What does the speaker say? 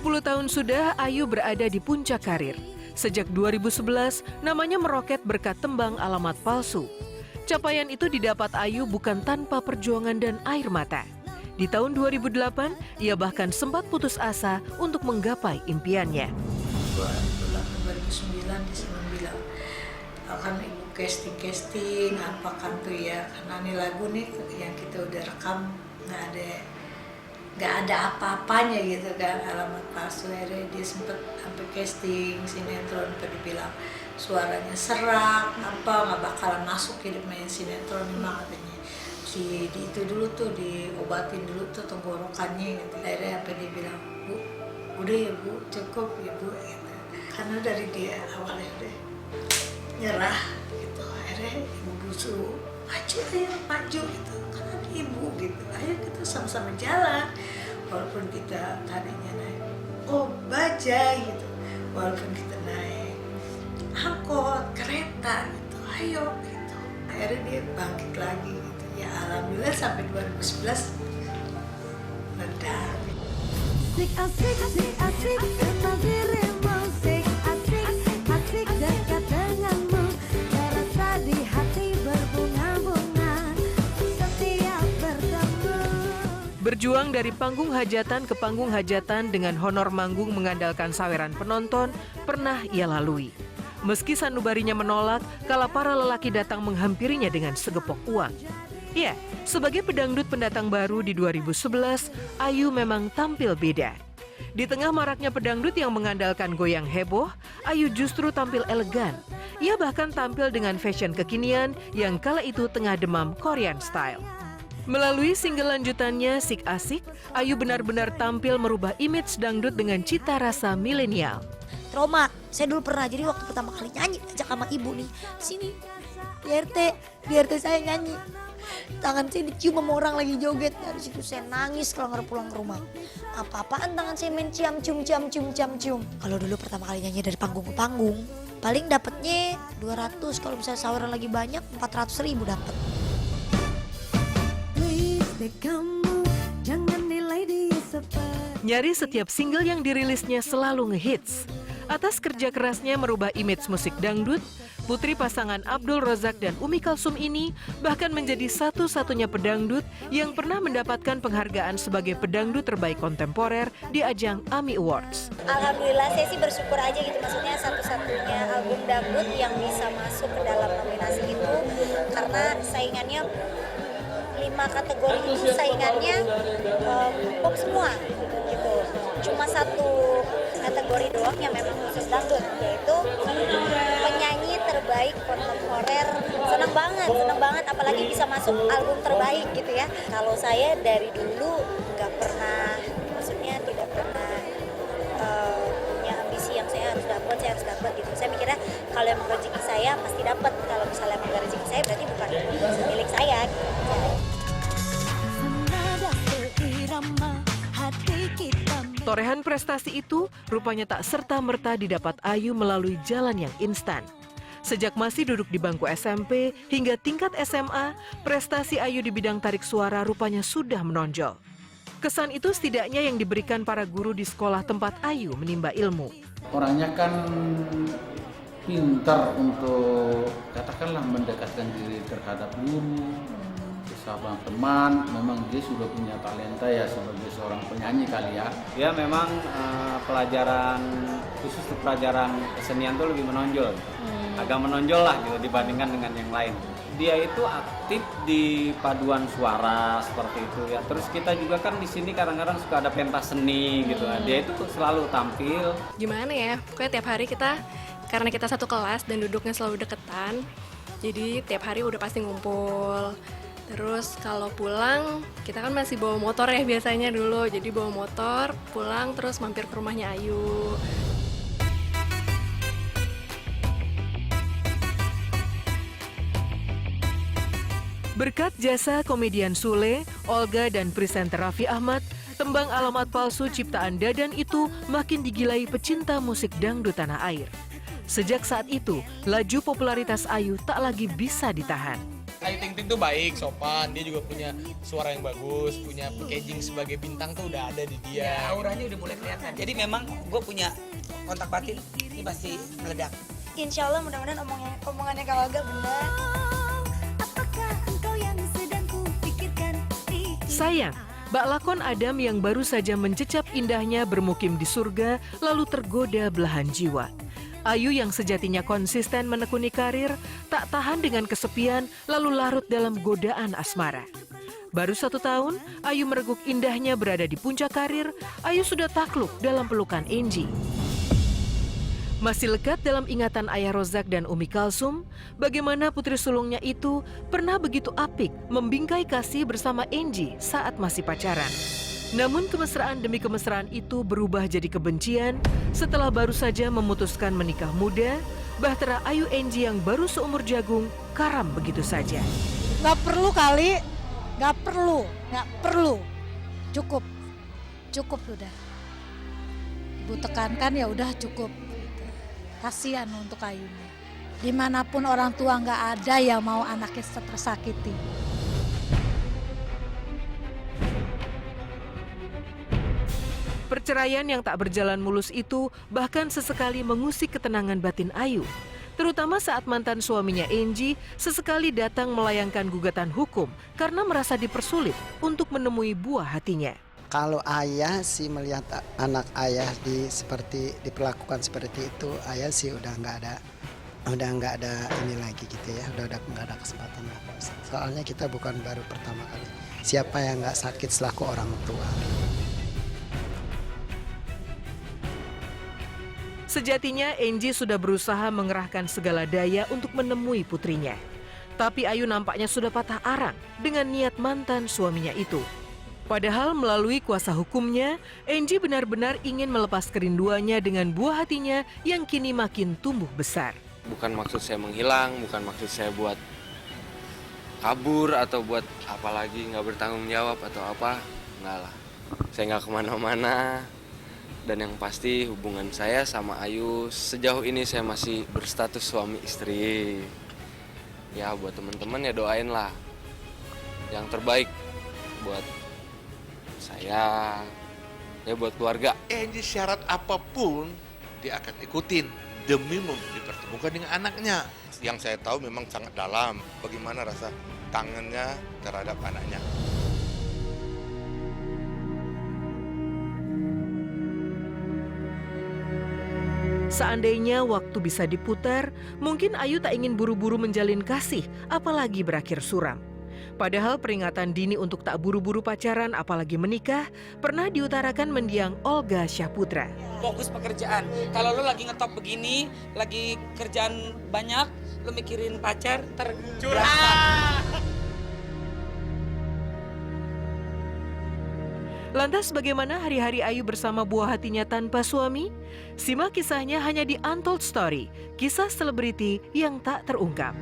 20 tahun sudah Ayu berada di puncak karir. Sejak 2011, namanya meroket berkat tembang Alamat Palsu. Capaian itu didapat Ayu bukan tanpa perjuangan dan air mata. Di tahun 2008, ia bahkan sempat putus asa untuk menggapai impiannya. 2009 dia bilang, akan ibu casting apa kan tuh ya, karena ini lagu nih yang kita udah rekam nggak ada apa-apanya gitu kan, Alamat Palsu. Akhirnya dia sempet sampai casting sinetron, dibilang suaranya serak apa nggak bakalan masuk hidup main sinetron memang katanya. Di itu dulu tuh diobatin dulu tuh tenggorokannya gitu. Akhirnya apa dia bilang, Bu, udah ya Bu, cukup ya Bu gitu. Karena dari dia awalnya udah nyerah gitu. Akhirnya ibu suruh maju gitu, karena ibu gitu. Ayo kita sama-sama jalan, walaupun kita tadinya naik bajai gitu, walaupun kita naik angkot, kereta gitu, ayo gitu. Akhirnya dia bangkit lagi gitu. Ya alhamdulillah sampai 2011 meledak. Asik, kenal dirimu, asik dekat denganmu, terasa di hati berbunga-bunga setiap bertemu. Berjuang dari panggung hajatan ke panggung hajatan dengan honor manggung mengandalkan saweran penonton pernah ia lalui. Meski sanubarinya menolak, kala para lelaki datang menghampirinya dengan segepok uang. Ya, sebagai pedangdut pendatang baru di 2011, Ayu memang tampil beda. Di tengah maraknya pedangdut yang mengandalkan goyang heboh, Ayu justru tampil elegan. Ia bahkan tampil dengan fashion kekinian yang kala itu tengah demam Korean style. Melalui single lanjutannya Sik Asik, Ayu benar-benar tampil merubah image dangdut dengan cita rasa milenial. Trauma, saya dulu pernah, jadi waktu pertama kali nyanyi ajak sama ibu nih, sini di RT saya nyanyi. Tangan saya dicium sama orang lagi joget. Dari situ saya nangis kalau pulang ke rumah. Apa-apaan tangan saya main cium. Kalau dulu pertama kali nyanyi dari panggung ke panggung, paling dapatnya 200. Kalau misalnya saweran lagi banyak, 400.000 dapat. Nyaris setiap single yang dirilisnya selalu ngehits. Atas kerja kerasnya merubah image musik dangdut, putri pasangan Abdul Razak dan Umi Kalsum ini bahkan menjadi satu-satunya pedangdut yang pernah mendapatkan penghargaan sebagai pedangdut terbaik kontemporer di ajang AMI Awards. Alhamdulillah saya sih bersyukur aja gitu, maksudnya satu-satunya album dangdut yang bisa masuk ke dalam nominasi itu, karena saingannya 5 kategori itu saingannya pop semua gitu. Cuma satu kategori doang yang memang khusus dangdut, yaitu penyanyi terbaik kontemporer. Seneng banget apalagi bisa masuk album terbaik gitu ya. Kalau saya dari dulu nggak pernah, maksudnya tidak pernah punya ambisi yang saya harus dapat gitu. Saya mikirnya kalau emang rezeki saya pasti dapat, kalau misalnya emang gak rezeki saya berarti bukan milik saya gitu. Torehan prestasi itu rupanya tak serta-merta didapat Ayu melalui jalan yang instan. Sejak masih duduk di bangku SMP hingga tingkat SMA, prestasi Ayu di bidang tarik suara rupanya sudah menonjol. Kesan itu setidaknya yang diberikan para guru di sekolah tempat Ayu menimba ilmu. Orangnya kan pintar untuk katakanlah mendekatkan diri terhadap guru, bersama teman. Memang dia sudah punya talenta ya sebagai seorang penyanyi kali ya. Dia memang pelajaran khusus untuk pelajaran kesenian tuh lebih menonjol, agak menonjol lah gitu dibandingkan dengan yang lain. Dia itu aktif di paduan suara seperti itu ya. Terus kita juga kan di sini kadang-kadang suka ada pentas seni gitu. Dia itu selalu tampil. Gimana ya? Pokoknya tiap hari kita, karena kita satu kelas dan duduknya selalu deketan, jadi tiap hari udah pasti ngumpul. Terus kalau pulang, kita kan masih bawa motor ya biasanya dulu. Jadi bawa motor, pulang terus mampir ke rumahnya Ayu. Berkat jasa komedian Sule, Olga, dan presenter Raffi Ahmad, tembang Alamat Palsu ciptaan Dadan itu makin digilai pecinta musik dangdut tanah air. Sejak saat itu, laju popularitas Ayu tak lagi bisa ditahan. Ayu Ting Ting tuh baik, sopan, dia juga punya suara yang bagus, punya packaging sebagai bintang tuh udah ada di dia. Ya, auranya udah mulai kelihatan. Jadi memang gue punya kontak batin, ini pasti meledak. Insya Allah mudah-mudahan omongannya Kak Olga benar. Apakah engkau yang sedang kupikirkan? Sayang, bak lakon Adam yang baru saja mencecap indahnya bermukim di surga lalu tergoda belahan jiwa. Ayu yang sejatinya konsisten menekuni karir, tak tahan dengan kesepian lalu larut dalam godaan asmara. Baru 1 tahun, Ayu mereguk indahnya berada di puncak karir, Ayu sudah takluk dalam pelukan Angie. Masih lekat dalam ingatan ayah Rozak dan Umi Kalsum, bagaimana putri sulungnya itu pernah begitu apik membingkai kasih bersama Angie saat masih pacaran. Namun kemesraan demi kemesraan itu berubah jadi kebencian setelah baru saja memutuskan menikah muda, bahtera Ayu Angie yang baru seumur jagung karam begitu saja. Nggak perlu kali, nggak perlu. Cukup sudah. Ibu tekankan ya udah cukup. Kasihan untuk Ayunya. Dimanapun orang tua nggak ada yang mau anaknya tersakiti. Perceraian yang tak berjalan mulus itu bahkan sesekali mengusik ketenangan batin Ayu. Terutama saat mantan suaminya Angie sesekali datang melayangkan gugatan hukum karena merasa dipersulit untuk menemui buah hatinya. Kalau ayah sih melihat anak ayah diperlakukan seperti itu, ayah sih udah nggak ada ini lagi gitu ya, udah nggak ada kesempatan apa. Soalnya kita bukan baru pertama kali. Siapa yang nggak sakit selaku orang tua? Sejatinya Angie sudah berusaha mengerahkan segala daya untuk menemui putrinya. Tapi Ayu nampaknya sudah patah arang dengan niat mantan suaminya itu. Padahal melalui kuasa hukumnya, Angie benar-benar ingin melepas kerinduannya dengan buah hatinya yang kini makin tumbuh besar. Bukan maksud saya menghilang, bukan maksud saya buat kabur atau buat apalagi nggak bertanggung jawab atau apa. Enggak lah, saya nggak kemana-mana. Dan yang pasti hubungan saya sama Ayu sejauh ini saya masih berstatus suami istri. Ya buat teman-teman ya doain lah yang terbaik buat saya, ya buat keluarga. Angie syarat apapun dia akan ikutin demi dipertemukan dengan anaknya. Yang saya tahu memang sangat dalam bagaimana rasa kangennya terhadap anaknya. Seandainya waktu bisa diputar, mungkin Ayu tak ingin buru-buru menjalin kasih, apalagi berakhir suram. Padahal peringatan dini untuk tak buru-buru pacaran apalagi menikah pernah diutarakan mendiang Olga Syahputra. Fokus pekerjaan. Kalau lo lagi ngetop begini, lagi kerjaan banyak, lo mikirin pacar, Curhat! Lantas bagaimana hari-hari Ayu bersama buah hatinya tanpa suami? Simak kisahnya hanya di Untold Story, kisah selebriti yang tak terungkap.